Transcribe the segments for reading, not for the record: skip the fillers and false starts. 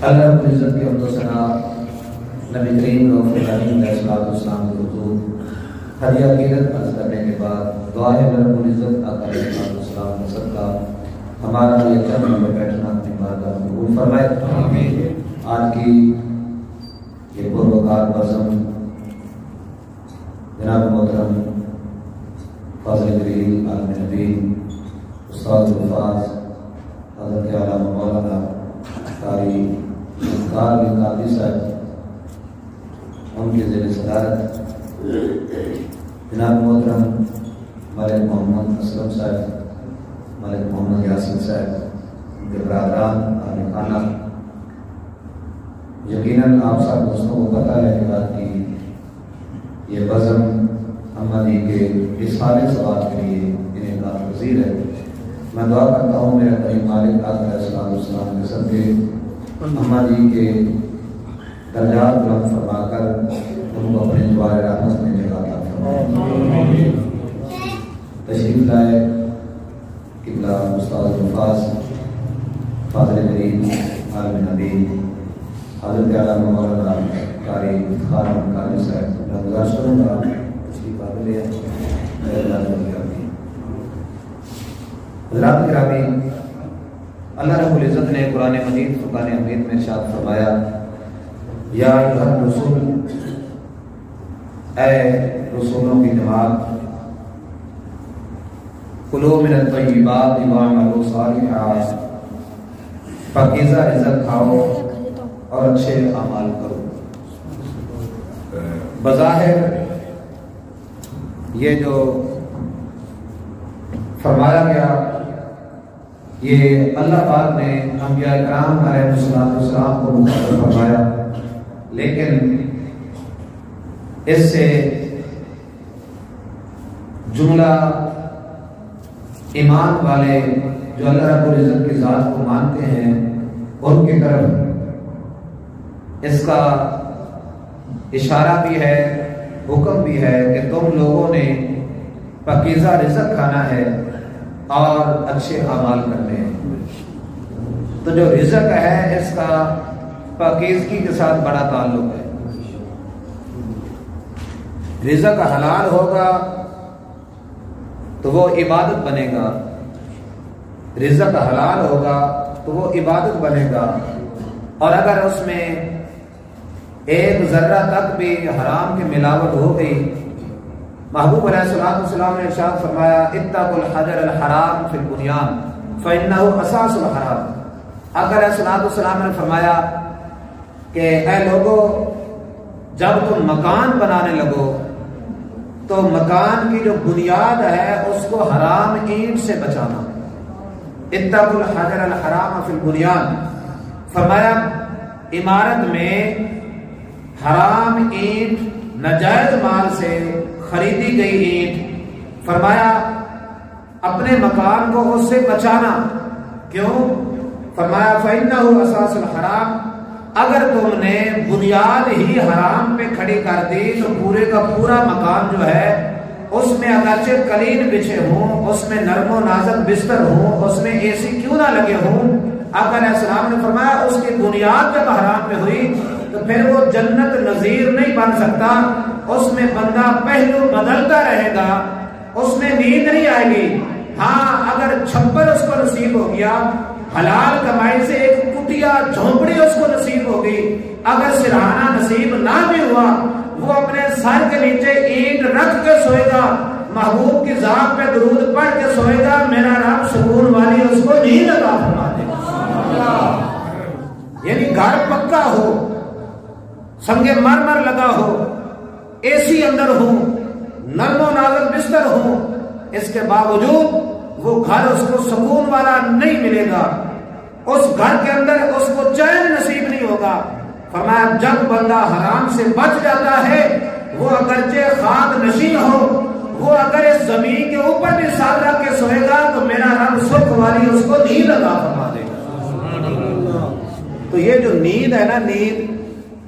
اللہ رب العزت کے حمد و ثنا نبی کریم علیہ السلام کے حضور ہدیہ عقیدت عرض کرنے کے بعد دعا ہے اللہ رب العزت آقا علیہ السلام کا صدقہ ہمارا یہ چند میں بیٹھنا اپنی بارگاہ میں قبول فرمائے آمین۔ آج کی یہ پروکار بزم جناب محترم فاضل جلیل عالم نبی استاد الفاظ حضرت علامہ مولانا قاری مختار بن قادری صاحب ان کے زیر صدارت جناب محترم ملک محمد اسلم صاحب، ملک محمد یاسین صاحب، ان کے برادران عالم خانہ، یقیناً آپ سب دوستوں کو پتہ ہے کہ آج کی یہ بزم احمدی کے اصحار ثواب کے لیے انعقاد پذیر ہے۔ میں دعا کرتا ہوں میرا کریم مالک آقا علیہ السلام کے صدقے احمدی کے درجات بلند فرما کر ان کو اپنے جوار رحمت میں جگہ عطا فرمائے۔ تشریف لائے قبلہ استاد الفاظ فاضل جلیل عالم نبی حضرت علامہ مولانا قاری خان قاری صاحب، میں گزارش کروں گا تشریف آتے ہیں۔ حضرات گرامی، اللہ رب العزت نے قرآن مجید فرقان حمید میں ارشاد فرمایا، یا ایھا الرسول، اے رسولوں کی جماعت، کلوا من الطیبات واعملوا صالحا، پاکیزہ رزق کھاؤ اور اچھے اعمال کرو۔ بظاہر یہ جو فرمایا گیا یہ اللہ پاک نے انبیاء کرام علیہ السلام کو مخاطب فرمایا، لیکن اس سے جملہ ایمان والے جو اللہ رب العزت کی ذات کو مانتے ہیں ان کی طرف اس کا اشارہ بھی ہے، حکم بھی ہے کہ تم لوگوں نے پاکیزہ رزق کھانا ہے اور اچھے اعمال کرنے ہیں۔ تو جو رزق ہے اس کا پاکیزگی کے ساتھ بڑا تعلق ہے۔ رزق حلال ہوگا تو وہ عبادت بنے گا، رزق حلال ہوگا تو وہ عبادت بنے گا، اور اگر اس میں ایک ذرہ تک بھی حرام کی ملاوٹ ہو گئی، محبوب علیہ السلام نے ارشاد فرمایا، اتقوا الحجر الحرام فی البنیان فإنہ اساس الحرام۔ آقا علیہ السلام نے فرمایا کہ اے لوگو، جب تم مکان بنانے لگو تو مکان کی جو بنیاد ہے اس کو حرام اینٹ سے بچانا۔ اتقوا الحجر الحرام فی البنیان، فرمایا عمارت میں حرام اینٹ، ناجائز مال سے خریدی گئی اینٹ، فرمایا اپنے مکان کو اس سے بچانا۔ کیوں؟ فرمایا فإنہ اساس الحرام، اگر تم نے بنیاد ہی حرام پہ کھڑی کر دی تو پورے کا پورا مکان جو ہے اس میں اگرچہ قلین بچھے ہوں، اس میں نرم و نازک بستر ہوں، اس میں اے سی کیوں نہ لگے ہوں، آقا علیہ السلام نے فرمایا اس کی بنیاد جب حرام پہ ہوئی تو پھر وہ جنت نظیر نہیں بن سکتا، اس میں بندہ پہلو بدلتا رہے گا، اس میں نیند نہیں آئے گی۔ ہاں اگر چھپر اس کو نصیب ہو گیا، حلال کمائی سے ایک کٹیا جھونپڑی اس کو نصیب ہو گئی، اگر سرہانہ نصیب نہ بھی ہوا، وہ اپنے سر کے نیچے اینٹ رکھ کے سوئے گا، محبوب کی ذات پہ درود پڑھ کے سوئے گا، میرا رب سکون والی اس کو نیند عطا فرما دے گا۔ یعنی گھر پکا ہو، سنگ مرمر لگا ہو، اے سی اندر ہو، نرم و نازک بستر ہو، اس کے باوجود وہ گھر اس کو سکون والا نہیں ملے گا، اس گھر کے اندر اس کو چین نصیب نہیں ہوگا۔ فرمایا جب بندہ حرام سے بچ جاتا ہے، وہ اگرچہ خاک نشین ہو، وہ اگر اس زمین کے اوپر بھی سر رکھ کے سوئے گا تو میرا رب سکھ والی اس کو نیند عطا فرما دے گا۔ تو یہ جو نیند ہے نا، نیند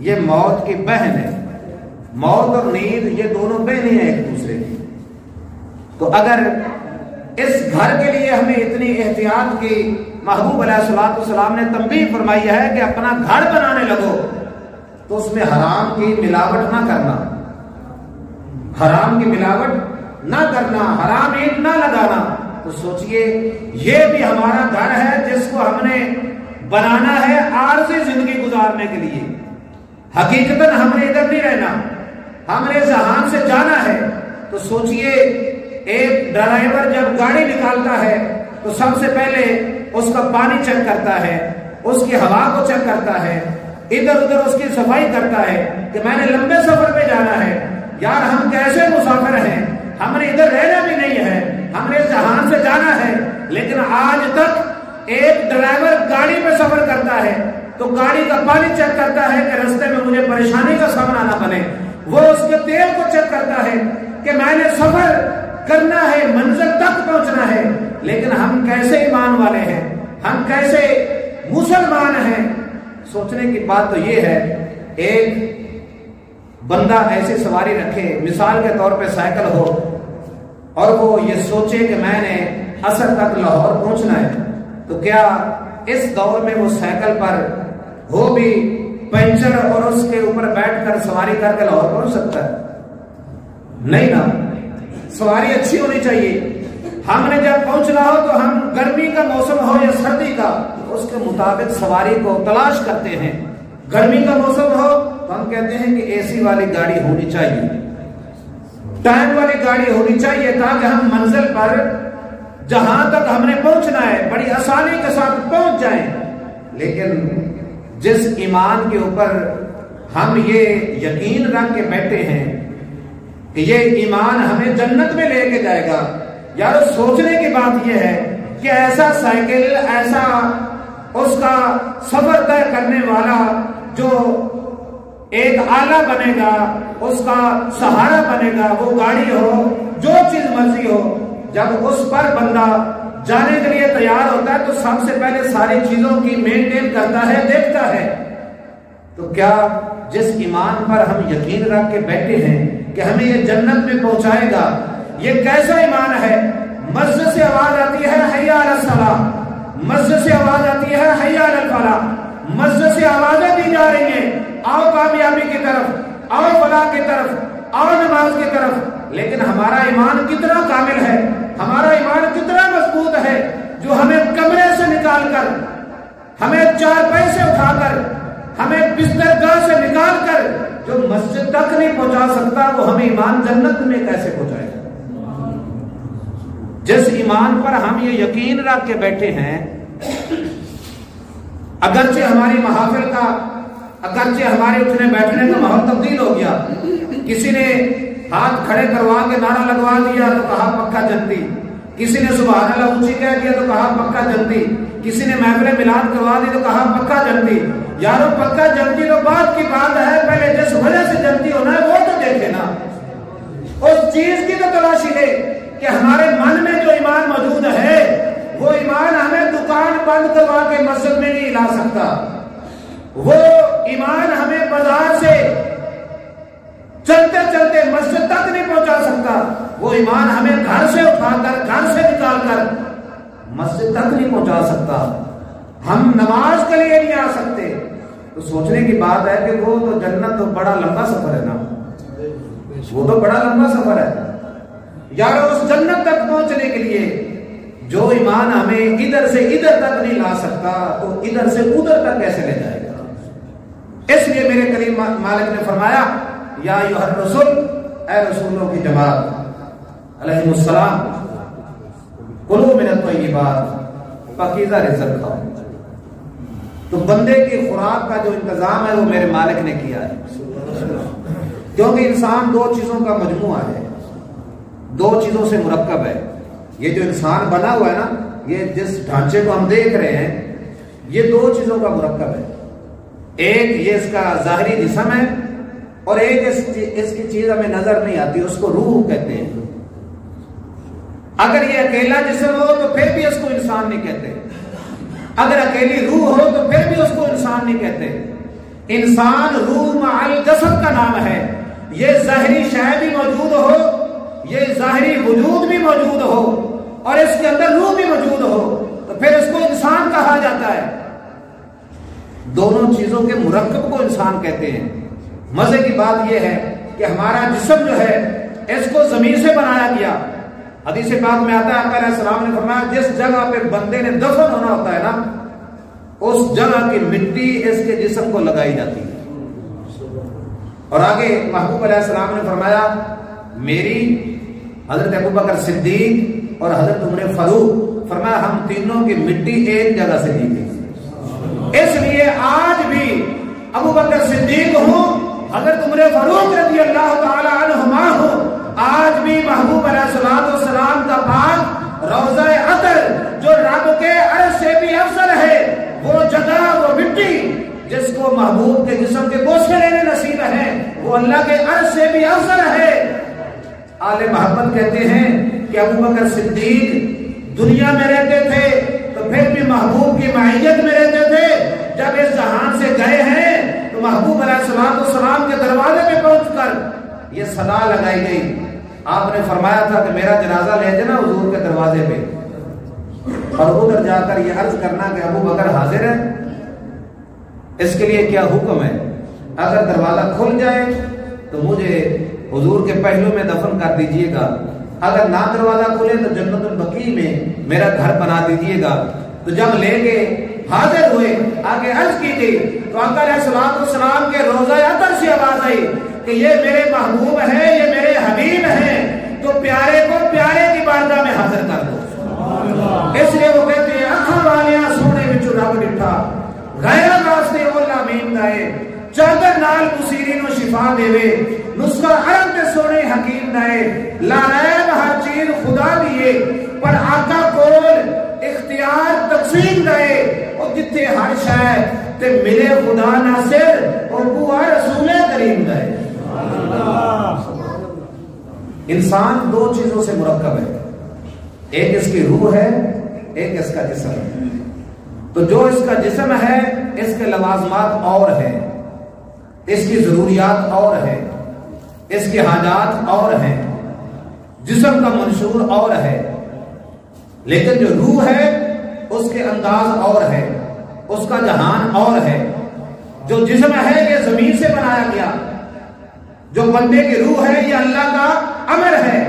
یہ موت کی بہن ہے، موت اور نیند یہ دونوں بہنیں ہیں ایک دوسرے کی۔ تو اگر اس گھر کے لیے ہمیں اتنی احتیاط کی محبوب علیہ السلام نے تنبیہ فرمائی ہے کہ اپنا گھر بنانے لگو تو اس میں حرام کی ملاوٹ نہ کرنا، حرام کی ملاوٹ نہ کرنا، حرام اینٹ نہ لگانا۔ تو سوچئے یہ بھی ہمارا گھر ہے جس کو ہم نے بنانا ہے عارضی زندگی گزارنے کے لیے، حقیقتاً ہم نے ادھر نہیں رہنا، ہم نے ذہان سے جانا ہے۔ تو سوچئے ایک ڈرائیور جب گاڑی نکالتا ہے تو سب سے پہلے اس کا پانی چیک کرتا ہے، اس کی ہوا کو چیک کرتا ہے، ادھر ادھر اس کی صفائی کرتا ہے کہ میں نے لمبے سفر پہ جانا ہے، یار ہم کیسے مسافر ہیں، ہم نے ادھر رہنا بھی نہیں ہے، ہم نے جہان سے جانا ہے۔ لیکن آج تک ایک ڈرائیور گاڑی پہ سفر کرتا ہے تو گاڑی کا پانی چیک کرتا ہے کہ رستے میں مجھے پریشانی کا سامنا نہ بنے، وہ اس کے تیل کو چیک کرتا ہے کہ میں نے سفر کرنا ہے، منزل تک پہنچنا ہے۔ لیکن ہم کیسے ایمان والے ہیں، ہم کیسے مسلمان ہیں؟ سوچنے کی بات تو یہ ہے، ایک بندہ ایسی سواری رکھے، مثال کے طور پہ سائیکل ہو، اور وہ یہ سوچے کہ میں نے عصر تک لاہور پہنچنا ہے، تو کیا اس دور میں وہ سائیکل پر ہو بھی پنچر اور اس کے اوپر بیٹھ کر سواری کر کے لاہور پہنچ سکتا ہے؟ نہیں نا، سواری اچھی ہونی چاہیے۔ ہم نے جب پہنچنا ہو تو ہم گرمی کا موسم ہو یا سردی کا، اس کے مطابق سواری کو تلاش کرتے ہیں۔ گرمی کا موسم ہو تو ہم کہتے ہیں کہ اے سی والی گاڑی ہونی چاہیے، ٹائم والی گاڑی ہونی چاہیے، تاکہ ہم منزل پر جہاں تک ہم نے پہنچنا ہے بڑی آسانی کے ساتھ پہنچ جائیں۔ لیکن جس ایمان کے اوپر ہم یہ یقین رکھ کے بیٹھے ہیں کہ یہ ایمان ہمیں جنت میں لے کے جائے گا، یار سوچنے کی بات یہ ہے کہ ایسا سائیکل، ایسا اس کا سفر طے کرنے والا جو ایک آلہ بنے گا، اس کا سہارا بنے گا، وہ گاڑی ہو، جو چیز مرضی ہو، جب اس پر بندہ جانے کے لیے تیار ہوتا ہے تو سب سے پہلے ساری چیزوں کی مینٹین کرتا ہے، دیکھتا ہے۔ تو کیا جس ایمان پر ہم یقین رکھ کے بیٹھے ہیں کہ ہمیں یہ جنت میں پہنچائے گا، یہ کیسا ایمان ہے؟ مسجد سے آواز آتی ہے حی علی الصلاۃ، مسجد سے آواز آتی ہے حی علی الفلاح، مسجد سے آوازیں دی جا رہی ہیں، آؤ کامیابی کی طرف، آؤ فلاح کی طرف، آؤ نماز کی طرف۔ لیکن ہمارا ایمان کتنا کامل ہے، ہمارا ایمان کتنا مضبوط ہے، جو ہمیں کمرے سے نکال کر، ہمیں چارپائی سے اٹھا کر، ہمیں بسترگاہ سے نکال کر جو مسجد تک نہیں پہنچا سکتا، وہ ہمیں ایمان جنت میں کیسے پہنچائے گا؟ جس ایمان پر ہم یہ یقین رکھ کے بیٹھے ہیں، اگرچہ ہماری محافل کا، اگرچہ ہمارے اٹھنے بیٹھنے کا ماحول تبدیل ہو گیا، کسی نے ہاتھ کھڑے کروا کے نعرہ لگوا دیا تو کہا پکا جنتی، کسی نے سبحان اللہ اونچی کہہ دیا تو کہا پکا جنتی، کسی نے محفل میلاد کروا دی تو کہا پکا جنتی۔ یارو پکا جنتی تو بات کی بات ہے، پہلے جس وجہ سے جنتی ہونا ہے وہ تو دیکھے نا، اس چیز کی تو تلاشی لے کہ ہمارے من میں جو ایمان موجود ہے وہ ایمان ہمیں دکان بند کروا کے مسجد میں نہیں لا سکتا، وہ ایمان ہمیں بازار سے چلتے چلتے مسجد تک نہیں پہنچا سکتا، وہ ایمان ہمیں گھر سے اٹھا کر، گھر سے نکال کر مسجد تک نہیں پہنچا سکتا، ہم نماز کے لیے نہیں آ سکتے۔ تو سوچنے کی بات ہے کہ وہ تو جنت تو بڑا لمبا سفر ہے نا، وہ تو بڑا لمبا سفر ہے یار، اس جنت تک پہنچنے کے لیے جو ایمان ہمیں ادھر سے ادھر تک نہیں لا سکتا تو ادھر سے ادھر تک کیسے لے جائے گا؟ اس لیے میرے کریم مالک نے فرمایا یا ایھا الرسول، اے رسولوں کی جماعت علیہم السلام، کلوا من الطیبات، پاکیزہ رزق کھاؤ۔ تو بندے کی خوراک کا جو انتظام ہے وہ میرے مالک نے کیا ہے، کیونکہ انسان دو چیزوں کا مجموعہ ہے، دو چیزوں سے مرکب ہے۔ یہ جو انسان بنا ہوا ہے نا، یہ جس ڈھانچے کو ہم دیکھ رہے ہیں، یہ دو چیزوں کا مرکب ہے، ایک یہ اس کا ظاہری جسم ہے، اور ایک اس کی چیز ہمیں نظر نہیں آتی، اس کو روح کہتے ہیں۔ اگر یہ اکیلا جسم ہو تو پھر بھی اس کو انسان نہیں کہتے، اگر اکیلی روح ہو تو پھر بھی اس کو انسان نہیں کہتے۔ انسان روح مع الجسد کا نام ہے، یہ ظاہری شے بھی موجود ہو، یہ ظاہری وجود بھی موجود ہو، اور اس کے اندر روح بھی موجود ہو، تو تو پھر اس کو انسان کہا جاتا ہے۔ دونوں چیزوں کے مرکب کو انسان کہتے ہیں۔ مزے کی بات یہ ہے کہ ہمارا جسم جو ہے اس کو زمین سے بنایا گیا۔ حدیث پاک میں آتا ہے آقا علیہ السلام نے فرمایا جس جگہ پہ بندے نے دفن ہونا ہوتا ہے نا، اس جگہ کی مٹی اس کے جسم کو لگائی جاتی ہے۔ اور آگے محبوب علیہ السلام نے فرمایا میری، حضرت ابوبکر صدیق اور حضرت عمر فاروق، فرمایا ہم تینوں کی مٹی ایک جگہ سے لی گئی۔ اس لیے آج بھی ابوبکر صدیق ہوں، حضرت عمر فاروق رضی اللہ تعالی عنہما ہوں، آج بھی محبوب علیہ السلام کا پاک روضہ عطر جو رب کے عرش سے بھی افضل ہے، وہ جگہ، وہ مٹی جس کو محبوب کے جسم کے بوسے لینے نصیب ہے، وہ اللہ کے عرش سے بھی افضل ہے۔ آل محبت کہتے ہیں کہ ابوبکر صدیق دنیا میں رہتے تھے تو پھر بھی محبوب کی معیت میں رہتے تھے، جب اس جہان سے گئے ہیں تو محبوب علیہ السلام کے دروازے پہ پہنچ کر یہ صدا لگائی گئی۔ آپ نے فرمایا تھا کہ میرا جنازہ لے جانا حضور کے دروازے پہ، اور ادھر جا کر یہ عرض کرنا کہ ابو بکر حاضر ہے۔ اس کے لیے کیا حکم ہے؟ اگر دروازہ کھل جائے تو مجھے حضور کے پہلو میں دفن کر دیجئے گا، اگر نہ دروازہ کھلے تو جنت البقیع میں میرا گھر بنا دیجئے گا۔ تو جب لے کے حاضر ہوئے، آگے عرض کی گئی تو آقا علیہ السلام کے روضہ عطر سے آواز آئی کہ یہ میرے محبوب ہیں، یہ میرے حبیب ہیں، تو پیارے کو پیارے کی بارگاہ میں حاضر کر دو۔ اس لیے وہ کہتے ہیں اکھاں والیاں سونے وچ رب ڈٹھا، غیراں واسطے اولا مین دائے، چادر نال بصیری نو شفا دے، نسخہ عرب تے سونے حکیم دائے، لا ریب ہر چیز خدا دیے، پر آقا کول اختیار تقسیم دائے، اور جتھے ہر شے تے ملے خدا ناصر، اور بوا رسول کریم دائے۔ انسان دو چیزوں سے مرکب ہے، ایک اس کی روح ہے، ایک اس کا جسم ہے۔ تو جو اس کا جسم ہے اس کے لوازمات اور ہیں، اس کی ضروریات اور ہیں، اس کی حاجات اور ہیں، جسم کا منشور اور ہے، لیکن جو روح ہے اس کے انداز اور ہے، اس کا جہان اور ہے۔ جو جسم ہے یہ زمین سے بنایا گیا، جو بندے کی روح ہے یہ اللہ کا امر ہے،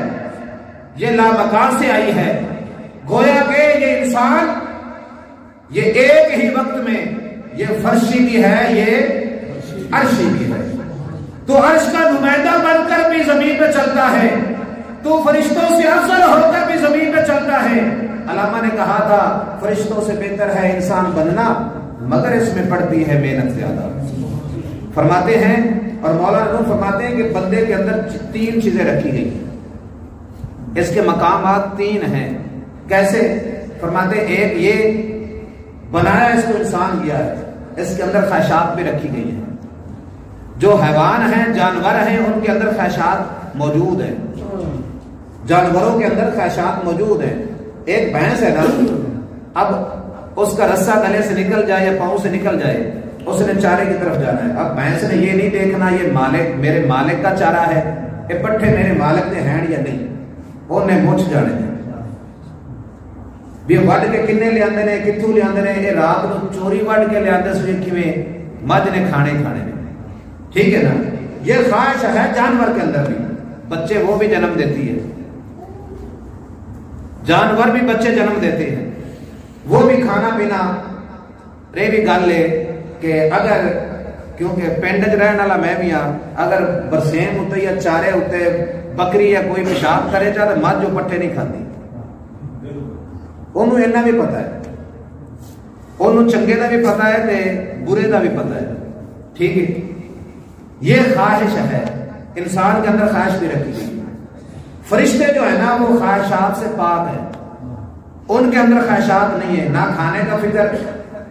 یہ لامکان سے آئی ہے۔ گویا کہ یہ انسان یہ ایک ہی وقت میں یہ فرشی بھی ہے، یہ عرشی بھی ہے۔ تو عرش کا نمائندہ بن کر بھی زمین پہ چلتا ہے، تو فرشتوں سے افضل ہو کر بھی زمین پہ چلتا ہے۔ علامہ نے کہا تھا فرشتوں سے بہتر ہے انسان بننا، مگر اس میں پڑتی ہے محنت زیادہ۔ فرماتے ہیں اور مولانا نور فرماتے ہیں کہ بندے کے اندر تین چیزیں رکھی گئی ہیں، اس کے مقامات تین ہیں۔ کیسے؟ فرماتے ہیں ایک یہ بنایا اس کو انسان کیا ہے، اس کے اندر خواہشات بھی رکھی گئی ہیں۔ جو حیوان ہیں، جانور ہیں، ان کے اندر خواہشات موجود ہیں، جانوروں کے اندر خواہشات موجود ہیں۔ ایک بھینس ہے نا، اب اس کا رسہ گلے سے نکل جائے یا پاؤں سے نکل جائے، اس نے چارے کی طرف جانا ہے۔ اب بھینس نے یہ نہیں دیکھنا یہ مالک میرے مالک کا چارہ ہے، یہ پٹھے میرے مالک نے ہیں یا نہیں، انہیں مچھ جانے ہیں بھی وڈ کے کنے لے آندے نے، کتھوں لے آندے نے، یہ رات کو چوری وڈ کے لے آندے سوئی کیویں مجھ نے کھانے نے۔ ٹھیک ہے نا، یہ خواہش ہے جانور کے اندر بھی۔ بچے وہ بھی جنم دیتی ہے، جانور بھی بچے جنم دیتے ہیں، وہ بھی کھانا پینا۔ رہ بھی گل ہے کہ اگر کیونکہ پنڈ چ رہن والا میں بھی ہاں، اگر برسیم اتنے یا چارے اتنے بکری یا کوئی پیشاب کرے چاہ تو مجھ جو پٹھے نہیں کھاتی، انہوں اینا بھی پتا ہے، انہوں چنگے دا بھی پتا ہے تے برے دا بھی پتا ہے۔ ٹھیک ہے، یہ خواہش ہے، انسان کے اندر خواہش بھی رکھی گئی۔ فرشتے جو ہے نا وہ خواہشات سے پاک ہیں، ان کے اندر خواہشات نہیں ہے، نہ کھانے کا فکر،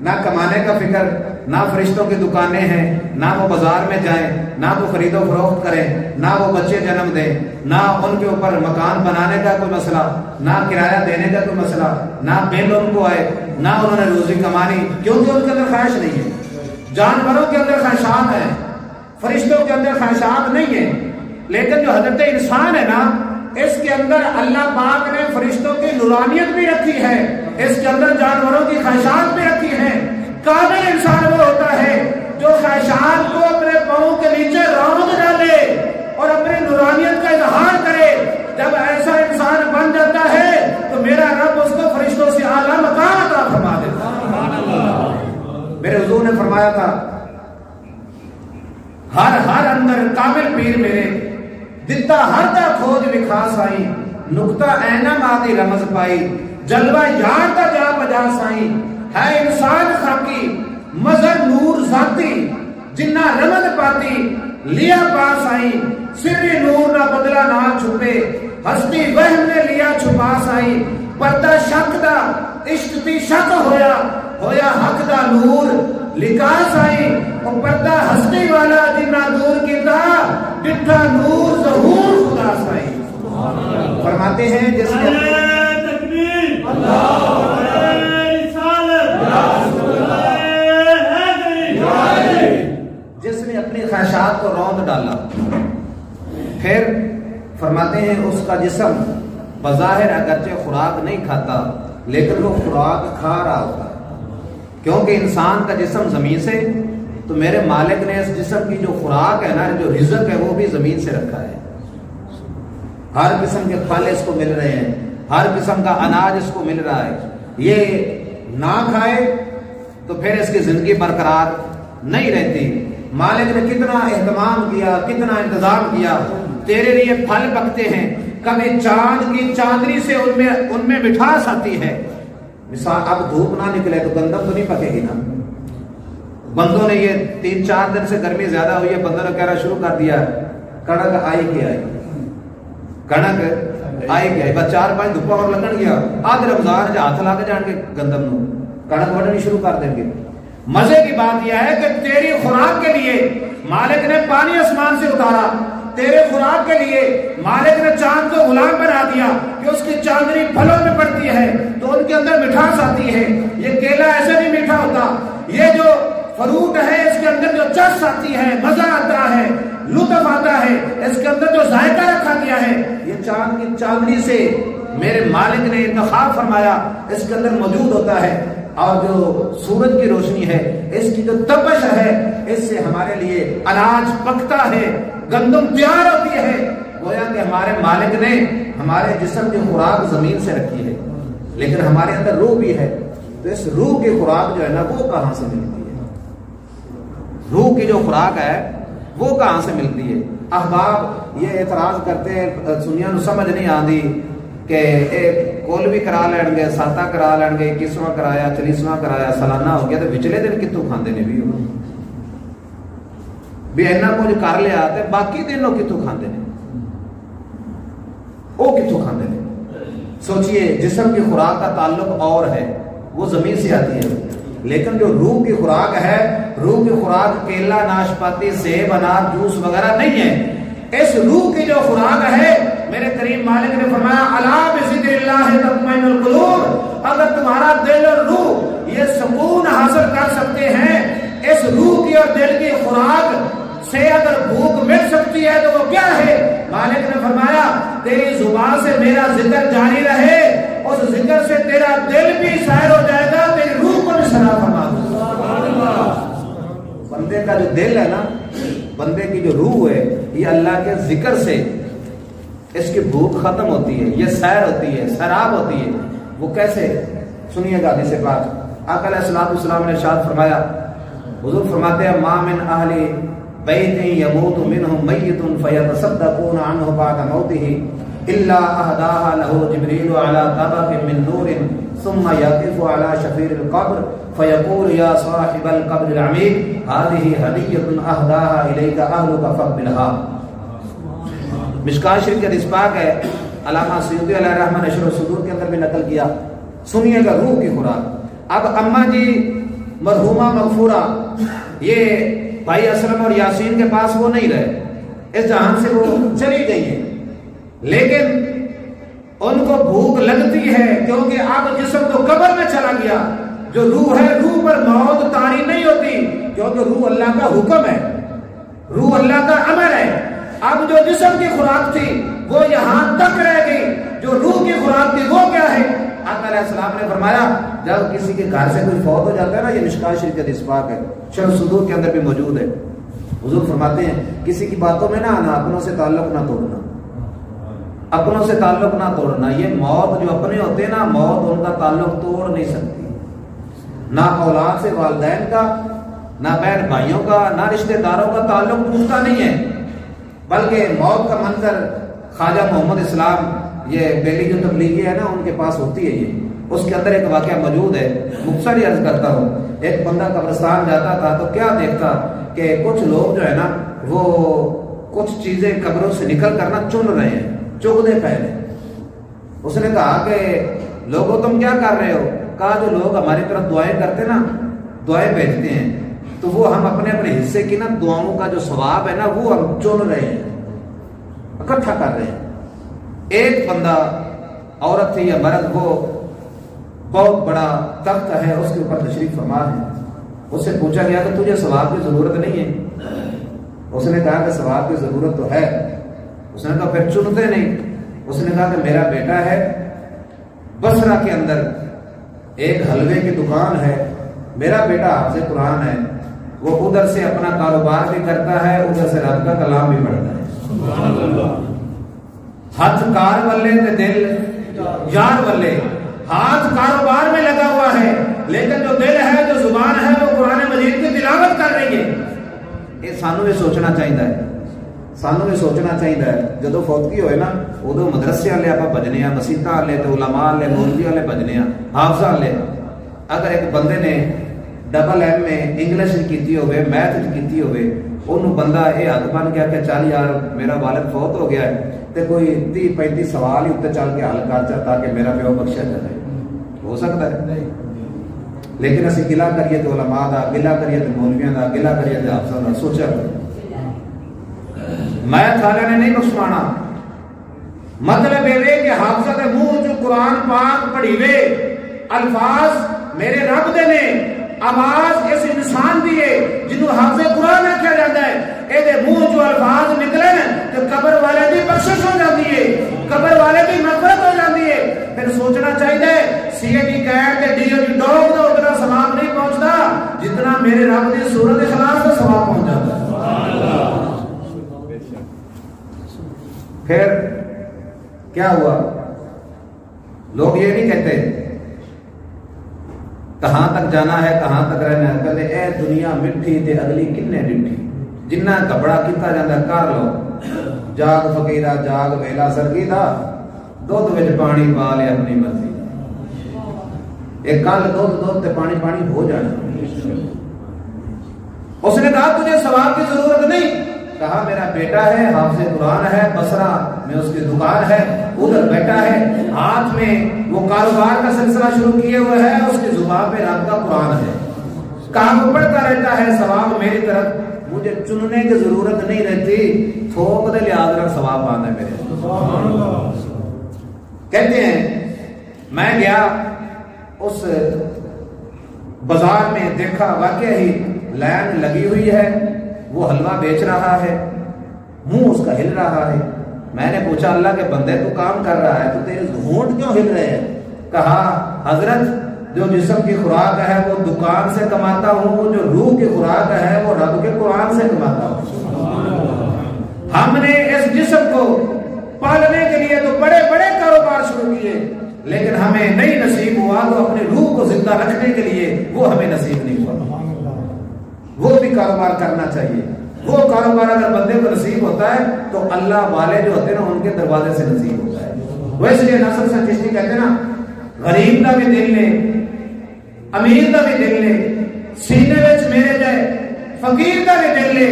نہ کمانے کا فکر، نہ فرشتوں کی دکانیں ہیں، نہ وہ بازار میں جائیں، نہ وہ خرید و فروخت کریں، نہ وہ بچے جنم دیں، نہ ان کے اوپر مکان بنانے کا کوئی مسئلہ، نہ کرایہ دینے کا کوئی مسئلہ، نہ بل ان کو آئے، نہ انہوں نے روزی کمانی، کیونکہ ان کے اندر خواہش نہیں ہے۔ جانوروں کے اندر خواہشات ہیں، فرشتوں کے اندر خواہشات نہیں ہیں، لیکن جو حضرت انسان ہے نا، اس کے اندر اللہ پاک نے فرشتوں کی نورانیت بھی رکھی ہے، اس کے اندر جانوروں کی خواہشات بھی رکھی ہیں۔ کامل انسان وہ ہوتا ہے جو خواہشات کو اپنے پاؤں کے نیچے رونق ڈالے اور اپنی نورانیت کا اظہار کرے۔ جب ایسا انسان بن جاتا ہے تو میرا رب اس کو فرشتوں سے اعلیٰ مقام عطا فرما دیتا ہے۔ میرے حضور نے فرمایا تھا ہر اندر کامل پیر میرے دتا ہر دا کھوج وکھا سائی، نقطہ اینا مادی رمز پائی، جلوہ یار دا جا بجا سائی، ہے انسان خاکی مظہر نور ذاتی، جنہ رمز پاتی لیا پاس آئی، سری نور نہ بدلا نہ چھپے، ہستی وہم نے لیا چھپا سائی، پردہ شک دا عشق دی شک ہویا حق دا نور لکاس آئی، اور پردہ ہستی والا جنہ دور کی تا ڈٹھا نور ظہور خدا سائی۔ فرماتے ہیں جس نے تکبیر جس نے اپنی خواہشات کو روند ڈالا، پھر فرماتے ہیں اس کا جسم بظاہر اگرچہ خوراک نہیں کھاتا لیکن وہ خوراک کھا رہا ہوتا ہے، کیونکہ انسان کا جسم زمین سے، تو میرے مالک نے اس جسم کی جو خوراک ہے نا، جو رزق ہے، وہ بھی زمین سے رکھا ہے۔ ہر قسم کے پھل اس کو مل رہے ہیں، ہر قسم کا اناج اس کو مل رہا ہے۔ یہ نہ کھائے تو پھر اس کی زندگی برقرار نہیں رہتی۔ مالک نے کتنا اہتمام کیا، کتنا انتظام کیا، تیرے لیے پھل پکتے ہیں، کبھی چاند کی چاندنی سے ان میں مٹھاس آتی ہے۔ مثال اب دھوپ نہ نکلے تو گندم تو نہیں پکے گی نا۔ بندوں نے یہ 3-4 دن سے گرمی زیادہ ہوئی ہے، بندوں نے کہنا شروع کر دیا کڑک آئی کہ آئی، کڑک آئی کہ آئی، بس 4-5 دھوپا اور لگن گیا، آدھ رمضان ہاتھ لا کے جان کے گندم نو کڑک وڈنی شروع کر دیں گے۔ مزے کی بات یہ ہے کہ تیری خوراک کے لیے مالک نے پانی آسمان سے اتارا، تیرے خوراک کے لیے مالک نے چاند کو غلام بنا دیا کہ اس کی چاندنی پھلوں میں پڑتی ہے تو ان کے اندر مٹھاس آتی ہے۔ یہ کیلا ایسے نہیں میٹھا ہوتا، یہ جو فروٹ ہے اس کے اندر جو چس آتی ہے، مزہ آتا ہے، لطف آتا ہے، اس کے اندر جو ذائقہ رکھا گیا ہے، یہ چاند کی چاندنی سے میرے مالک نے انتخاب فرمایا اس کے اندر موجود ہوتا ہے۔ اور جو سورج کی روشنی ہے، اس کی جو تپش ہے، اس سے ہمارے لیے اناج پکتا ہے، گندم تیار ہوتی ہے۔ گویا کہ ہمارے مالک نے ہمارے جسم کی خوراک زمین سے رکھی ہے، لیکن ہمارے اندر روح بھی ہے، تو اس روح کی خوراک جو ہے نا وہ کہاں سے ملتی ہے؟ روح کی جو خوراک ہے وہ کہاں سے ملتی ہے؟ احباب یہ اعتراض کرتے ہیں، سنیاں نو سمجھ نہیں آتی کہ ایک کول بھی کرا لین گے، ساتا کرا لین گے، 21واں کرایا، 40واں کرایا، سالانہ ہو گیا، تو وچلے دن کتوں کھاندے نے بھی اینا کچھ کر لیا تے باقی دن وہ کتوں کھاندے نے، وہ کتوں کھاندے نے؟ سوچئے جسم کی خوراک کا تعلق اور ہے، وہ زمین سے آتی ہے، لیکن جو روح کی خوراک ہے، روح کی خوراک کیلا، ناشپاتی، سیب، انار، جوس وغیرہ نہیں ہے۔ اس روح کی جو خوراک ہے، میرے کریم مالک نے فرمایا الا بذکر اللہ تطمئن القلوب، اگر تمہارا دل اور روح یہ سکون حاصل کر سکتے ہیں، اس روح کی اور دل کی خوراک سے اگر بھوک مل سکتی ہے تو وہ کیا ہے؟ مالک نے فرمایا تیری زبان سے میرا ذکر جاری رہے، اس ذکر سے تیرا دل بھی سیر ہو جائے گا، تیری روح کو بھی سنا فرما دوں۔ بندے کا جو دل ہے نا، بندے کی جو روح ہے، یہ اللہ کے ذکر سے اس کی بھوک ختم ہوتی ہے، یہ سیر ہوتی ہے، سیراب ہوتی ہے۔ وہ کیسے؟ سنیے گا حدیث پاک، آقا علیہ الصلوۃ والسلام نے ارشاد فرمایا، حضور فرماتے ہیں ما من اہل بیت یموت منهم میت فیتصدقون عنہ بعد موته الا اهداها له جبریل على طبق من نور ثم يقف على شفير القبر فيقول يا صاحب القبر العميق هذه هدية اهداها اليك اهلك فاقبلها۔ مشکاۃ شریف کا حدیث پاک ہے، علامہ سیوطی علیہ الرحمہ نشر الصدور کے اندر بھی نقل کیا۔ سنیے گا روح کی خوراک۔ اب اماں جی مرحومہ مغفورہ، یہ بھائی اسلم اور یاسین کے پاس وہ نہیں رہے، اس جہان سے وہ چلی گئی ہیں، لیکن ان کو بھوک لگتی ہے کیونکہ اب جسم تو قبر میں چلا گیا۔ جو روح ہے، روح پر موت طاری نہیں ہوتی کیونکہ روح اللہ کا حکم ہے، روح اللہ کا امر ہے۔ اب جو جسم کی خوراک تھی وہ یہاں تک رہ گئی، جو روح کی خوراک تھی وہ کیا ہے؟ آقا علیہ السلام نے فرمایا جب کسی کے گھر سے کوئی فوت ہو جاتا ہے نا، یہ مشکات شریف کے حدیث پاک ہے، شرح صدور کے اندر بھی موجود ہے، حضور فرماتے ہیں کسی کی باتوں میں نہ آنا، اپنوں سے تعلق نہ توڑنا، اپنوں سے تعلق نہ توڑنا۔ یہ موت جو اپنے ہوتے ہیں نا، موت ان کا تعلق توڑ نہیں سکتی، نہ اولاد سے والدین کا، نہ بہن بھائیوں کا، نہ رشتہ داروں کا تعلق ٹوٹتا نہیں ہے، بلکہ موت کا منظر خواجہ محمد اسلام یہ بیلی جو تبلیغی ہے نا ان کے پاس ہوتی ہے، یہ اس کے اندر ایک واقعہ موجود ہے، مختصر ہی عرض کرتا ہوں۔ ایک بندہ قبرستان جاتا تھا تو کیا دیکھتا کہ کچھ لوگ جو ہے نا وہ کچھ چیزیں قبروں سے نکل کر نا چن رہے ہیں، چگ دے پہلے۔ اس نے کہا کہ لوگوں تم کیا کر رہے ہو؟ کہا جو لوگ ہماری طرف دعائیں کرتے نا، دعائیں بھیجتے ہیں، تو وہ ہم اپنے اپنے حصے کی نا دعاؤں کا جو ثواب ہے نا وہ ہم چن رہے ہیں، اکٹھا کر رہے ہیں۔ ایک بندہ، عورت تھی یا مرد، وہ بہت بڑا تخت ہے، اس کے اوپر تشریف فرما ہے۔ اس سے پوچھا گیا کہ تجھے ثواب کی ضرورت نہیں ہے؟ اس نے کہا کہ ثواب کی ضرورت تو ہے۔ اس نے کہا پھر چنتے نہیں؟ اس نے کہا کہ میرا بیٹا ہے، بصرہ کے اندر ایک حلوے کی دکان ہے، میرا بیٹا حافظ قرآن ہے، وہ ادھر سے اپنا کاروبار بھی کرتا ہے، ادھر سے رب کا کلام بھی پڑھتا ہے۔ ہاتھ کار والے تے دل یار والے، ہاتھ کاروبار میں لگا ہوا ہے لیکن جو دل ہے، جو زبان ہے، وہ قرآن مجید کی تلاوت کر رہی ہے۔ یہ سانو یہ سوچنا چاہیے، سانو یہ سوچنا چاہیے جدو فوتگی ہوئے نا ادو مدرسے والے آپ بجنے ہیں، مسیطہ والے تے علماء والے مولوی والے بجنے ہیں، حافظ والے۔ اگر ایک بندے نے ڈبل ایم میں انگلش کیتی ہوئے، میتھ کیتی ہوئے، انہوں بندہ یہ حد بن گیا کہ چل یار میرا والد فوت ہو گیا ہے تے کوئی 30-35 سوال ہی اتنے چل کے حل کر چاہتا کہ میرا پیو بخشا جائے، ہو سکتا ہے؟ لیکن اسی گلا کریے تو علماء دا، گلا کریے تو مولویاں دا، گلا کریے تو حافظاں دا۔ سوچا میتھ والے نے نہیں بخشوانا، مطلب یہ کہ حافظہ دے منہ جو قرآن پاک پڑھی وے الفاظ میرے رب دے نے، آواز اس انسان دی ہے جنہوں حافظ قرآن آکھیا جاتا ہے، اے دے منہ جو الفاظ نکلے تو قبر والے دی بخشش ہو جاتی ہے، قبر والے دی مغفرت ہو جاتی ہے۔ پھر سوچنا چاہیے سی اے ڈی کیٹ تے ڈی او ڈی ڈاگ دا اتنا ثواب نہیں پہنچتا جتنا میرے رب دی سورت اخلاص کا ثواب پہنچ جاتا ہے۔ پھر کیا ہوا؟ لوگ یہ نہیں کہتے کہاں تک جانا ہے، کہاں تک رہنا ہے، کہتے اے دنیا مٹھی تے اگلی کنے ڈٹھی، جنہ کپڑا کیتا جاتا کر لو، جاگ فقیرہ جاگ ویلا سرگی دا، دودھ وچ پانی پا لے اپنی مرضی، ایک کل دودھ تے پانی پانی ہو جانا۔ اس نے کہا تجھے ثواب کی ضرورت نہیں، کہا میرا بیٹا ہے، حافظ قرآن ہے، بصرہ میں اس کی دکان ہے، ادھر بیٹا ہے، ہاتھ میں وہ کاروبار کا سلسلہ شروع کیے ہوئے ہے، اس کی زبان پہ رب کا قرآن ہے، کہا وہ پڑھتا رہتا ہے، ثواب میری طرف مجھے چننے کی ضرورت نہیں رہتی، تھوک دے لحاظ رکھ ثواب آنا ہے میرے۔ کہتے ہیں میں گیا اس بازار میں، دیکھا واقعہ ہی لائن لگی ہوئی ہے، وہ حلوہ بیچ رہا ہے، منہ اس کا ہل رہا ہے۔ میں نے پوچھا اللہ کے بندے تو کام کر رہا ہے تو تیرے ہونٹ کیوں ہل رہے ہیں؟ کہا حضرت جو جسم کی خوراک ہے وہ دکان سے کماتا ہوں، وہ جو روح کی خوراک ہے وہ رب کے قرآن سے کماتا ہوں۔ ہم نے اس جسم کو پالنے کے لیے تو بڑے بڑے کاروبار شروع کیے، لیکن ہمیں نہیں نصیب ہوا تو اپنی روح کو زندہ رکھنے کے لیے وہ ہمیں نصیب نہیں ہوا۔ وہ بھی کاروبار کرنا چاہیے، وہ کاروبار اگر بندے کو نصیب ہوتا ہے تو اللہ والے جو ہوتے ہیں نا ان کے دروازے سے نصیب ہوتا ہے۔ وہ اس لیے ناصر صاحب چشتی کہتے ہیں نا غریب کا بھی دل لے، امیر کا بھی دل لے، سینے وچ میرے جائے فقیر کا بھی دل لے،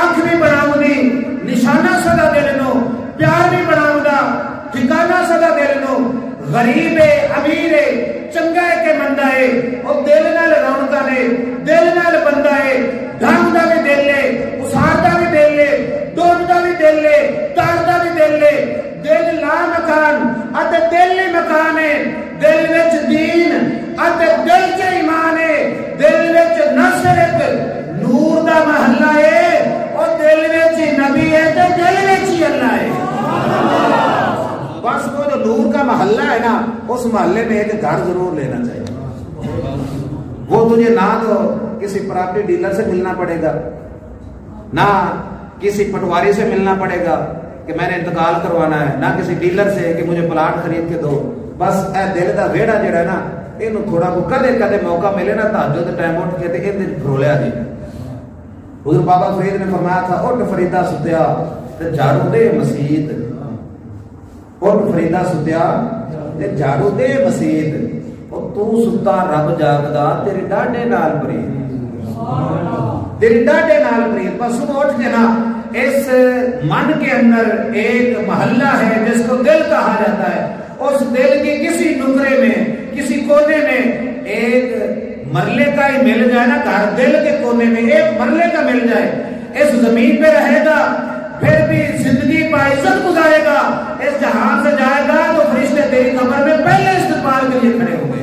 آنکھ بھی بناؤں دی نشانہ سدا دل نو، پیار بھی بناؤں دا ٹھکانہ سدا دل نو، غریب ہے امیر ہے چنگا ہے کہ مندا ہے، وہ دل نال رونقاں نے، دل نال بندہ ہے، ڈھنگ دا بھی دل لے، اسار دا بھی دل لے، ڈوب دا بھی دل لے، تار دا بھی دل لے، دل لا مکان اتے دل لی مکان ہے، دل وچ دین اتے دل چ ایمان ہے، دل وچ نصرت نور دا محلہ ہے، اور دل وچ نبی ہے تے دل وچ ہی اللہ ہے۔ بس وہ جو نور کا محلہ ہے نا اس محلے میں ایک گھر ضرور لینا چاہیے. وہ تجھے نہ تو کسی پراپرٹی ڈیلر سے ملنا پڑے گا، نہ کسی پٹواری سے ملنا پڑے گا کہ میں نے انتقال کروانا ہے، نہ کسی ڈیلر سے کہ مجھے پلاٹ خرید کے دو. بس اے دل دا ویڑا جڑا ہے نا، اینو تھوڑا کو کدے کدے موقع ملے نا تہجد ٹائم اٹھ کے تے ایں پھرولیا دی. حضور بابا فرید نے فرمایا تھا اٹھ فریدا ستیا تے جھاڑو دے مسجد، اٹھ فریدا ستیا تے جھاڑو دے مسجد. او تو ستا رب جاگدا تیرے ڈاڈے نال پرید، تیرے ڈاڈے نال پرید. بس صبح اٹھ کے نا اس من کے اندر ایک محلہ ہے جس کو دل کہا جاتا ہے، اس دل کے کسی نکرے میں کسی کونے میں ایک مرلے کا ہی مل جائے نا گھر، دل کے کونے میں ایک مرلے کا مل جائے، اس زمین پہ رہے گا پھر بھی زندگی باعزت گزارے گا. اس جہان سے جائے گا تو فرشتے تیری قبر میں پہلے استقبال کے لیے کھڑے ہوں گے،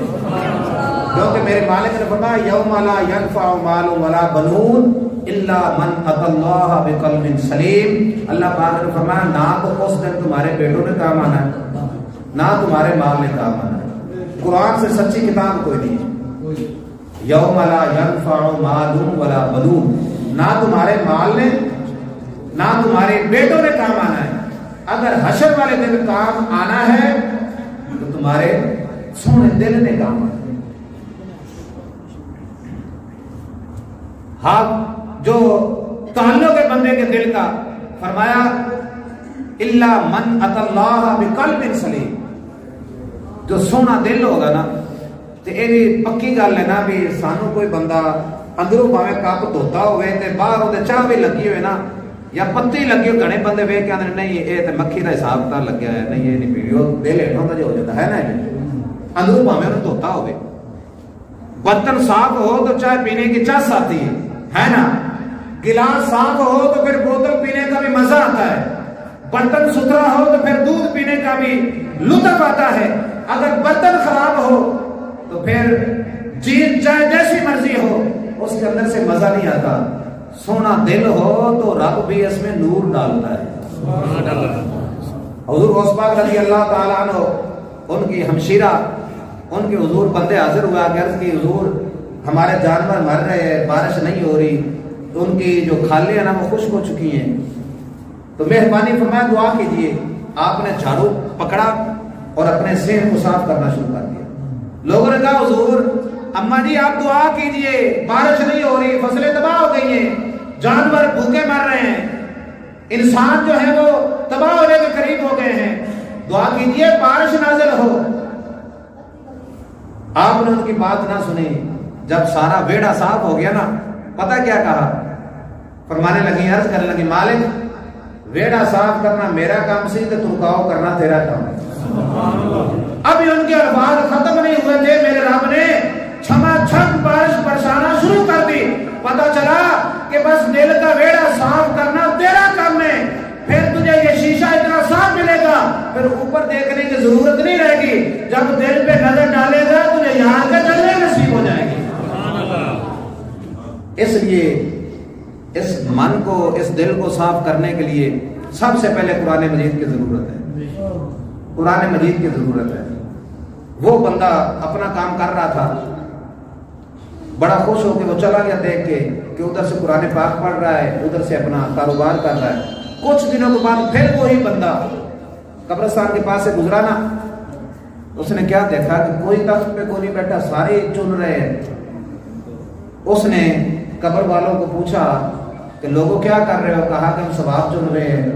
کیونکہ میرے مالک نے فرمایا یوم لا ینفع مال ولا بنون الا من اتى اللہ بقلب سلیم. اللہ پاک نے فرمایا نہ تو اس دن تمہارے بیٹوں نے کام آنا ہے، نہ تمہارے مال نے کام آنا ہے. قرآن سے سچی کتاب کوئی نہیں ہے. یوم لا ینفع مال ولا بنون، نہ تمہارے مال نے نہ تمہارے بیٹوں نے کام آنا ہے. اگر حشر والے دن کام آنا ہے تو تمہارے سونے دل نے کام آنا ہے. ہاں جو تعلق ہے بندے کے دل کا، فرمایا الا من اتى اللہ بقلب سلیم. جو سونا دل ہوگا نا تے اے بھی پکی گل ہے نا بھی سانو کوئی بندہ اندروں پاویں کپ دھوتا ہوئے تے باہر اودے چاہ بھی لگی ہوئے نا یا پتی لگی ہو، گھنے بندے ویکھ کے آندے نہیں اے تے مکھی دا حساب تا لگیا ہے، نہیں یہ نہیں پیڑی، وہ دل ہٹھوں دا جو ہو جاتا ہے نا اندروں پاویں انہوں دھوتا ہوئے. برتن صاف ہو تو چائے پینے کی چس آتی ہے نا، گلاس صاف ہو تو پھر بوتل پینے کا بھی مزہ آتا ہے، برتن ستھرا ہو تو پھر دودھ پینے کا بھی لطف آتا ہے. اگر برتن خراب ہو تو پھر چیز چاہے جیسی مرضی ہو اس کے اندر سے مزہ نہیں آتا. سونا دل ہو تو رب بھی اس میں نور ڈالتا ہے. حضور غوث پاک رضی اللہ تعالیٰ عنہ ان کی ہمشیرہ ان کے حضور بندے حاضر ہوا کہ عرض کی حضور ہمارے جانور مر رہے ہیں، بارش نہیں ہو رہی، تو ان کی جو کھالیں ہیں نا وہ خشک ہو چکی ہیں، تو مہربانی فرمایا دعا کیجئے. آپ نے جھاڑو پکڑا اور اپنے صحن کو صاف کرنا شروع کر دیا. لوگوں نے کہا حضور اماں جی آپ دعا کیجئے، بارش نہیں ہو رہی، فصلیں تباہ ہو گئی ہیں، جانور بھوکے مر رہے ہیں، انسان جو ہے وہ تباہ ہونے کے قریب ہو گئے ہیں، دعا کیجئے بارش نازل ہو. آپ نے ان کی بات نہ سنی. جب سارا ویڑا صاف ہو گیا نا پتہ کیا کہا؟ فرمانے لگی، عرض کرنے لگی مالک ویڑا صاف کرنا میرا کام سی تو ترکاؤ کرنا تیرا کام ہے. ابھی ان کے الفاظ ختم نہیں ہوئے تھے، میرے رب نے چھما چھم بارش برسانا شروع کر دی. پتہ چلا کہ بس دل کا ویڑا صاف کرنا تیرا کام ہے. پھر تجھے یہ شیشہ اتنا صاف ملے گا پھر اوپر دیکھنے کی ضرورت نہیں رہے گی. جب دل پہ نظر ڈالے گا تجھے یہاں کے چلنے نصیب ہو جائے گی. اس لیے اس من کو اس دل کو صاف کرنے کے لیے سب سے پہلے قرآن مجید کی ضرورت ہے. قرآن مجید کی ضرورت ہے. وہ بندہ اپنا کام کر رہا تھا، بڑا خوش ہو کے وہ چلا گیا دیکھ کے کہ ادھر سے قرآن پاک پڑھ رہا ہے، ادھر سے اپنا کاروبار کر رہا ہے. کچھ دنوں کے بعد پھر وہی بندہ قبرستان کے پاس سے گزرا نا، اس نے کیا دیکھا کہ کوئی تخت پہ کوئی نہیں بیٹھا، سارے چن رہے ہیں. اس نے قبر والوں کو پوچھا کہ لوگوں کیا کر رہے ہو؟ کہا کہ ہم ثواب چن رہے ہیں.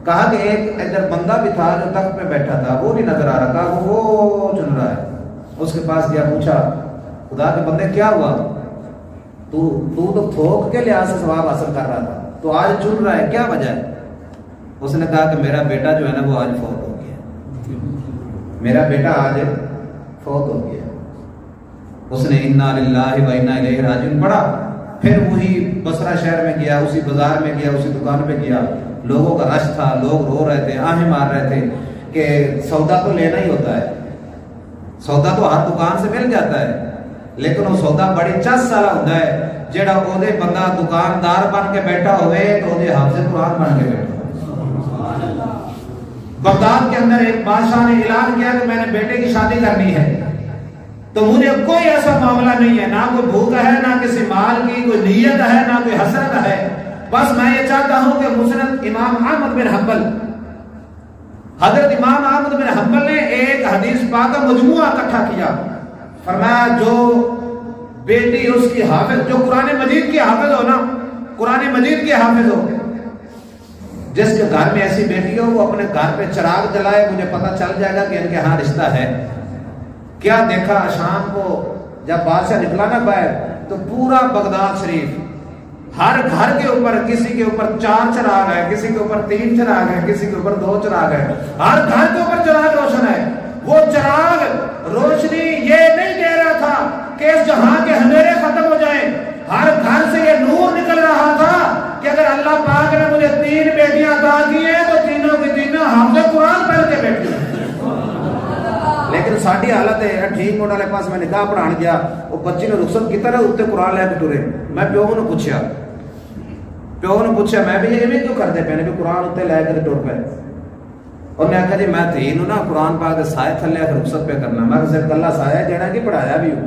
کہا کہ ایک ادھر بندہ بھی تھا جو تخت پہ بیٹھا تھا وہ نہیں نظر آ رہا. کہا وہ چن رہا ہے. اس کے پاس گیا، پوچھا خدا کے بندے کیا ہوا؟ تو تھوک کے لحاظ سے ثواب حاصل کر رہا تھا، تو آج چن رہا ہے، کیا وجہ ہے؟ اس نے کہا کہ میرا بیٹا جو ہے نا وہ آج فوت ہو گیا، میرا بیٹا آج فوت ہو گیا. اس نے انا للہ و انا الیہ راجعون پڑھا. پھر وہی بصرہ شہر میں گیا، اسی بازار میں گیا، اسی دکان پہ گیا. لوگوں کا رش تھا، لوگ رو رہے تھے، آہیں مار رہے تھے کہ سودا تو لینا ہی ہوتا ہے، سودا تو ہر دکان سے مل جاتا ہے، لیکن وہ سودا بڑی چس والا ہوتا ہے جیڑا اودے بندہ دکاندار بن کے بیٹھا ہوئے تو اودے حافظ قرآن بن کے بیٹھا. بغداد کے اندر ایک بادشاہ نے اعلان کیا کہ میں نے بیٹے کی شادی کرنی ہے، تو مجھے کوئی ایسا معاملہ نہیں ہے، نہ کوئی بھوک ہے، نہ کسی مال کی کوئی نیت ہے، نہ کوئی حسرت ہے، بس میں یہ چاہتا ہوں کہ مسند امام احمد بن حنبل، حضرت امام احمد بن حنبل نے ایک حدیث پاک کا مجموعہ اکٹھا کیا، فرمایا جو بیٹی اس کی حافظ، جو قرآن مجید کی حافظ ہو نا، قرآن مجید کی حافظ ہو، جس کے گھر میں ایسی بیٹی ہو، وہ اپنے گھر پہ چراغ جلائے، مجھے پتہ چل جائے گا کہ ان کے ہاں رشتہ ہے۔ کیا دیکھا شام کو جب بادشاہ نکلا نا باہر، تو پورا بغداد شریف ہر گھر کے اوپر، کسی کے اوپر 4 چراغ ہے، کسی کے اوپر 3 چراغ ہے، کسی کے اوپر 2 چراغ ہے، ہر گھر کے اوپر چراغ روشن ہے۔ وہ چراغ روشنی یہ نہیں دے رہا تھا کہ اس جہاں کے اندھیرے ختم ہو جائیں، ہر گھر سے یہ نور نکل رہا تھا کہ اگر اللہ پاک نے مجھے 3 بیٹیاں عطا کی ہیں تو تینوں کی تینوں حافظ قرآن پڑھ کے بیٹھی ہیں۔ لیکن ساڈی حالت ہے ٹھیک ہونے والے پاس میں نکاح پڑھان گیا، وہ بچی نے رخصت کی طرح اتنے قرآن لے کے ٹرے، میں پیو نے پوچھا میں بھی یہ کیوں کرتے پے نے بھی قرآن اتنے لے کے ٹر پے، انہیں آخیا جی میں تھی نا قرآن پاک کے سائے تھلے رخصت پہ کرنا، میں صرف کلا سایہ دینا کہ پڑھایا بھی ہوں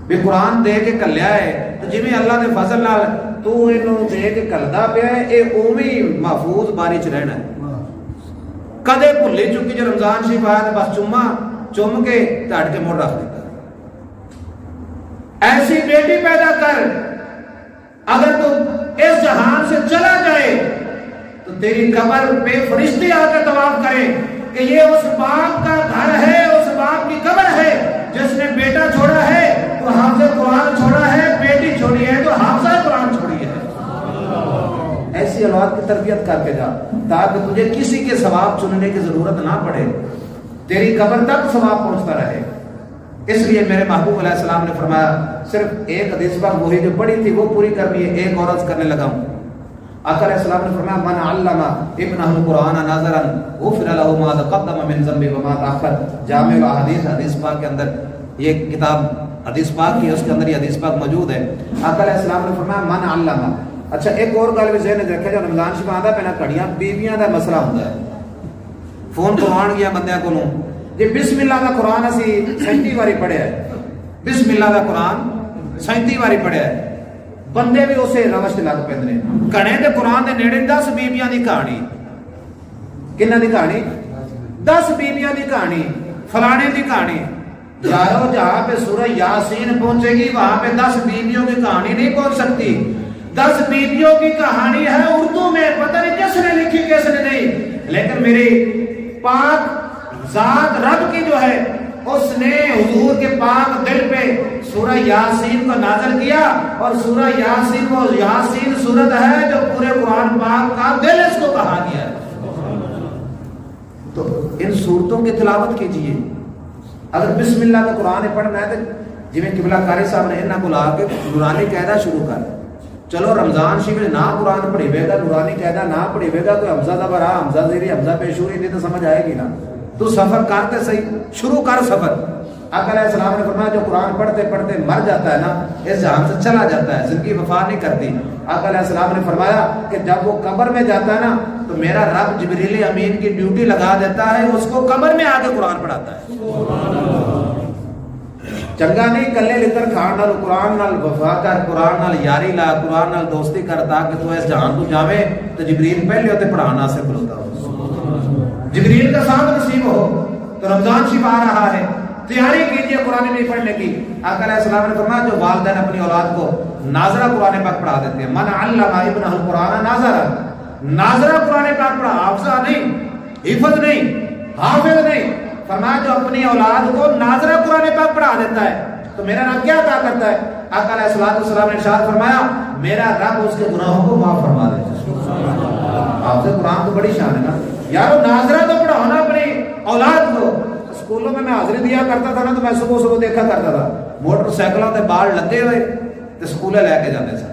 بھی قرآن دے کے کلیا ہے، تو جی اللہ دے فضل نال تو انہوں دے کے کلدا پیا ہے، یہ اوویں محفوظ باری چ رہنا ہے، کدے بھلی چکی جو رمضان شریف آیا تو بس چوما چوم کے ہٹ کے موڑ رکھ دیتا۔ ایسی بیٹی پیدا کر، اگر تو اس جہان سے چلا جائے تو تیری قبر پہ فرشتے آ کے طواف کریں کہ یہ اس باپ کا گھر ہے، اس باپ کی قبر ہے جس نے بیٹا چھوڑا ہے تو حافظ قرآن چھوڑا ہے، بیٹی چھوڑی ہے تو حافظہ قرآن چھوڑی ہے۔ ایسی اولاد کی تربیت کر کے جا تاکہ تجھے کسی کے ثواب چننے کی ضرورت نہ پڑے، تیری قبر تک ثواب پہنچتا رہے۔ اس لیے میرے محبوب علیہ السلام نے فرمایا صرف ایک حدیث پاک وہی جو پڑھی تھی وہ پوری کرنی ہے، ایک اور عرض کرنے لگا ہوں۔ آقا علیہ السلام نے فرمایا من علم ابنہ القرآن ناظرا غفر له ما تقدم من ذنبه وما تأخر۔ جامع الاحادیث حدیث پاک کے اندر یہ کتاب حدیث پاک کی، اس کے اندر یہ حدیث پاک موجود ہے۔ آقا علیہ السلام نے فرمایا من علم۔ اچھا ایک اور گل بھی ذہن میں رکھے، جو رمضان شریف آندا پہنا گھڑیاں بیویاں دا مسئلہ ہوندا ہے، فون کروان گیا بندیاں کولوں جی بسم اللہ دا قرآن اسی 37 واری پڑھیا ہے، بسم اللہ دا قرآن 37 واری پڑھیا ہے، بندے بھی اسے روش لگ پیندے نے۔ گھنے دے قرآن دے نیڑے 10 بیبیاں دی کہانی، کنہ دی کہانی؟ 10 بیبیاں دی کہانی، فلانے دی کہانی۔ یارو جہاں پہ سورہ یاسین پہنچے گی وہاں پہ 10 بیبیوں کی کہانی نہیں پہنچ سکتی۔ 10 بیبیوں کی کہانی ہے اردو میں، پتہ نہیں کس نے لکھی کس نے نہیں، لیکن میری پاک ذات رب کی جو ہے اس نے حضور کے پاک دل پہ سورہ یاسین کو نازل کیا، اور سورہ یاسین کو یاسین سورت ہے جو پورے قرآن پاک کا دل اس کو کہا گیا ہے۔ تو ان سورتوں کی تلاوت کیجئے۔ اگر بسم اللہ کا قرآن پڑھنا ہے تو جی میں قبلہ قاری صاحب نے انہاں کو لا کے نورانی قاعدہ شروع کر، چلو رمضان شریف نہ قرآن پڑھی ہوئے گا، نورانی قاعدہ نہ پڑھی ہوئے گا، کوئی حمزہ زبر آ، حمزہ زیری، حمزہ پیشوری نہیں تو سمجھ آئے گی نا، تو سفر کرتے صحیح، شروع کر سفر۔ آقا علیہ السلام نے فرمایا جو قرآن پڑھتے پڑھتے مر جاتا ہے نا، اس جہان سے چلا جاتا ہے، زندگی وفا نہیں کرتی۔ آقا علیہ السلام نے فرمایا کہ جب وہ قبر میں جاتا ہے نا تو میرا رب جبریل امین کی ڈیوٹی لگا دیتا ہے، اس کو قبر میں آ کے قرآن پڑھاتا ہے۔ چنگا نہیں کلے لتر کھان نال قرآن نال وفا کر، قرآن نال یاری لا، قرآن نال دوستی کر، تاکہ تو اس جہان تو جاوے تو جبریل پہلے ہوتے پڑھانا سے کھلوتا ہو، جبریل کا ساتھ نصیب ہو۔ تو رمضان شریف آ رہا ہے، تیاری کیجئے قرآن میں پڑھنے کی۔ آقا علیہ السلام نے فرمایا جو والدین اپنی اولاد کو ناظرہ قرآن پاک پڑھا دیتے ہیں، من علم ابنہ القرآن ناظرہ، ناظرہ قرآن پاک پڑھا، حافظہ نہیں، حفظ نہیں، حافظ نہیں، فرمایا جو اپنی اولاد کو ناظرہ قرآن پاک پڑھا دیتا ہے تو میرا رب کیا عطا کرتا ہے؟ آقا علیہ السلام نے ارشاد فرمایا میرا رب اس کے گناہوں کو معاف فرما دیتا ہے۔ حافظ قرآن تو بڑی شان ہے نا یارو، ناظرہ تو پڑھانا اپنی اولاد کو۔ اسکولوں میں حاضری دیا کرتا تھا نا تو میں صبح دیکھا کرتا تھا موٹر سائیکلوں کے بال لدے ہوئے تو اسکولے لے کے جاتے سن،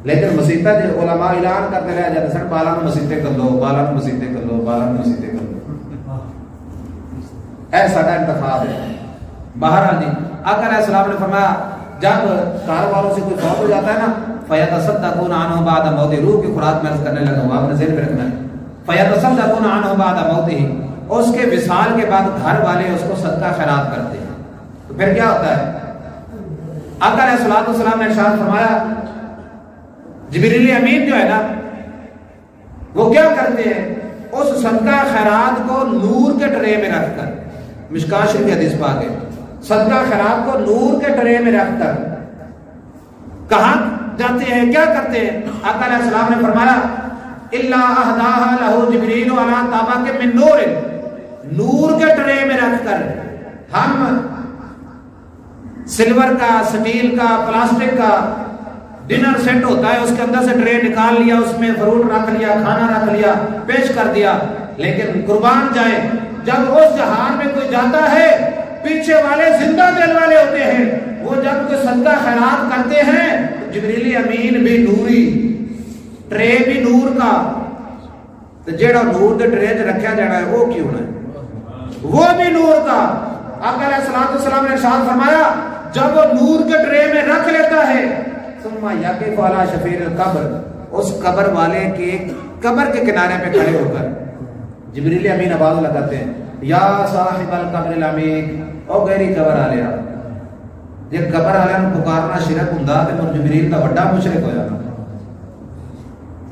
لیکن مسیطہ جو علماء اعلان کرتے رہ جاتے سن بالاں نوں مسیطے کر لو، بالاں نوں مسیطے کر لو، بالاں نوں مسیطے کر لو۔ اے ساڈا انتخاب ہے۔ بہرحال جی آقا علیہ السلام نے فرمایا جب گھر والوں سے کوئی فوت ہو جاتا ہے نا فیتصدقون عنہ بعد موت، روح کی خوراک میں عرض کرنے لگا ہوں، آپ نے ذہن میں رکھنا ہے فَيَتَصَدَّقُونَ عَنْهُ بَعْدَ مَوْتِهِ، اور اس کے وصال کے بعد گھر والے اس کو صدقہ خیرات کرتے ہیں. تو پھر کیا ہوتا ہے؟ آقا علیہ الصلوۃ والسلام نے ارشاد فرمایا جبریل امین جو ہے نا وہ کیا کرتے ہیں، اس صدقہ خیرات کو نور کے ٹرے میں رکھ کر، مشکاۃ شریف کی حدیث پاک ہے، صدقہ خیرات کو نور کے ٹرے میں رکھ کر کہاں جاتے ہیں، کیا کرتے ہیں؟ آقا علیہ السلام نے فرمایا الا اهداها له جبریل علی طبق من نور، نور کے ٹرے میں رکھ کر. ہم سلور کا، سٹیل کا، پلاسٹک کا ڈنر سیٹ ہوتا ہے، اس کے اندر سے ٹرے نکال لیا، اس میں فروٹ رکھ لیا، کھانا رکھ لیا، پیش کر دیا. لیکن قربان جائے جب اس جہان میں کوئی جاتا ہے پیچھے والے زندہ دل والے ہوتے ہیں، وہ جب کوئی صدقہ خیرات کرتے ہیں جبریل امین بھی نوری، ٹرے بھی نور کا، تو جیڑا نور دے ٹرے تے رکھیا جانا ہے وہ کیوں ہے، وہ بھی نور کا. آقا علیہ الصلوۃ والسلام نے ارشاد فرمایا جب وہ نور کے ٹرے میں رکھ لیتا ہے ثم یقف علی شفیر القبر، اس قبر والے کے قبر کے کنارے پہ کھڑے ہو کر جبریل امین آواز لگاتے ہیں یا صاحب القبر العمیق، او غیری قبر والیا. جے قبر والے نوں پکارنا شرک ہوندا تے مر جبریل دا بڑا مشرک ہو جانا.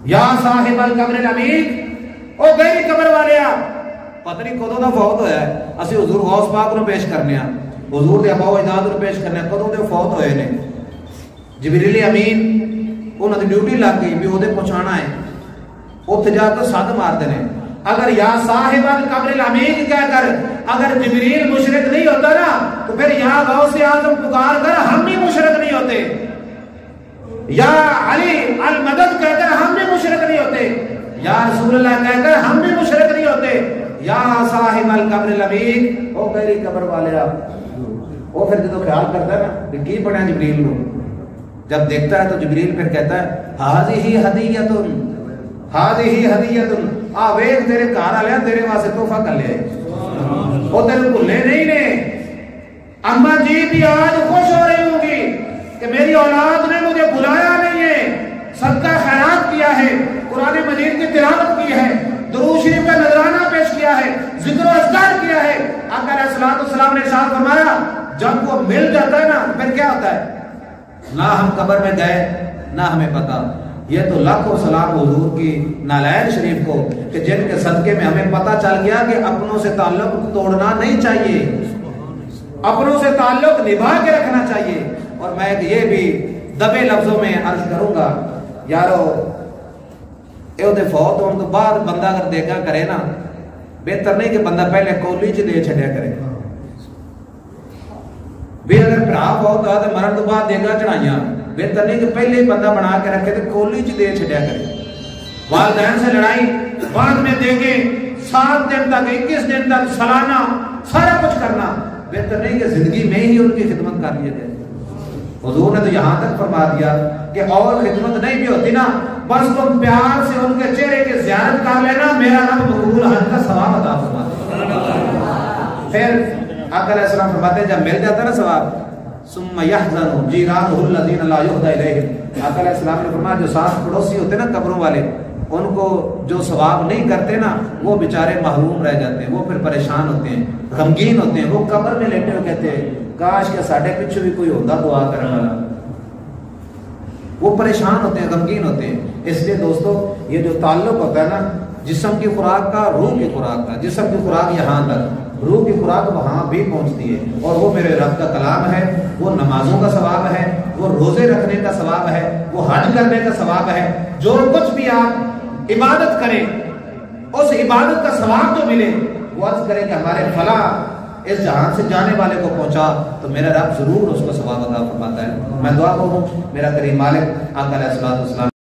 یا صاحب القبر العمیق، او غیری قبر والیا. پتہ نہیں کدوں دا فوت ہویا ہے، اسی حضور غوث پاک نوں پیش کرنے ہاں، حضور دے آباء و اجداد نوں پیش کرنے ہاں، کدوں دے فوت ہوئے نے. جبریل امین انہاں دی ڈیوٹی لگ گئی بھی اودے پہنچانا ہے، اوتھے جا کے صد مار دینے. اگر یا صاحب القبر العمیق کہہ کر اگر جبریل مشرک نہیں ہوتا نا تو پھر یا غوث اعظم پکار کر ہم بھی مشرک نہیں ہوتے، یا علی المدد کہہ کر ہم بھی مشرک نہیں ہوتے، یا رسول اللہ کہہ کر ہم بھی مشرک نہیں ہوتے. یا صاحب القبر العمیق، او غیری قبر والیا. وہ پھر جدو خیال کرتا ہے نا کہ کی پڑھا جبریل نو، جب دیکھتا ہے تو جبریل پھر کہتا ہے ہذہ ہدیۃ، ہذہ ہدیۃ، آ ویکھ تیرے گھر والے تیرے واسطے تحفہ کر لیا ہے، وہ تیرے بھولے نہیں نے. اما جی بھی آج خوش ہو رہی ہوں گی کہ میری اولاد نے مجھے بلایا نہیں ہے، صدقہ خیرات کیا ہے، قرآن مجید کی تلاوت کی ہے، درود شریف کا نذرانہ پیش کیا ہے، ذکر و اذکار کیا ہے. آقا علیہ الصلوۃ والسلام نے ارشاد فرمایا جب وہ مل جاتا ہے نا پھر کیا ہوتا ہے، نہ ہم قبر میں گئے نہ ہمیں پتا. یہ تو لاکھوں سلام حضور کی نالائن شریف کو کہ جن کے صدقے میں ہمیں پتا چل گیا کہ اپنوں سے تعلق توڑنا نہیں چاہیے، اپنوں سے تعلق نبھا کے رکھنا چاہیے. اور میں یہ بھی دبے لفظوں میں عرض کروں گا یارو، اے دے فوت ہونے تو بعد بندہ اگر دیکھا کرے نا، بہتر نہیں کہ بندہ پہلے کولی چ دے چھڈیا کرے. بھی اگر بھرا فوت ہوا تو مرن تو بعد دیگا چڑھائیاں، بہتر نہیں کہ پہلے ہی بندہ بنا کے رکھے تو کولی چ دے چھڈیا کرے. والدین سے لڑائی بعد میں دے گے، 7 دن تک 21 دن تک سالانہ سارا کچھ کرنا، بہتر نہیں کہ زندگی میں ہی ان کی خدمت کر لیا جائے. حضور نے تو یہاں تک فرما دیا کہ اور خدمت نہیں بھی ہوتی نا، بس تم پیار سے ان کے چہرے کی زیارت کر لینا، میرا رب مقبول حج کا ثواب عطا فرما دے. پھر آقا علیہ السلام فرماتے ہیں جب مل جاتا نا ثواب ثم يحزن جيرانه الذين لا يهدى اليهم. آقا علیہ السلام نے فرمایا جو ساتھ پڑوسی ہوتے نا قبروں والے، ان کو جو ثواب نہیں کرتے نا وہ بیچارے محروم رہ جاتے ہیں، وہ پھر پریشان ہوتے ہیں، غمگین ہوتے ہیں. وہ قبر میں لیٹے ہوئے کہتے ہیں کاش کہ ساڈے پیچھے بھی کوئی ہوتا دعا کرنے والا. وہ پریشان ہوتے ہیں، غمگین ہوتے ہیں. اس لیے دوستو یہ جو تعلق ہوتا ہے نا جسم کی خوراک کا، روح کی خوراک کا، جسم کی خوراک یہاں تک، روح کی خوراک وہاں بھی پہنچتی ہے. اور وہ میرے رب کا کلام ہے، وہ نمازوں کا ثواب ہے، وہ روزے رکھنے کا ثواب ہے، وہ حج کرنے کا ثواب ہے. جو کچھ بھی آپ عبادت کریں اس عبادت کا ثواب جو ملے وہ عرض کریں کہ ہمارے فلاں اس جہان سے جانے والے کو پہنچا تو میرا رب ضرور اس کو ثواب عطا فرماتا ہے. میں دعا کروں میرا کریم مالک آقا علیہ الصلوۃ والسلام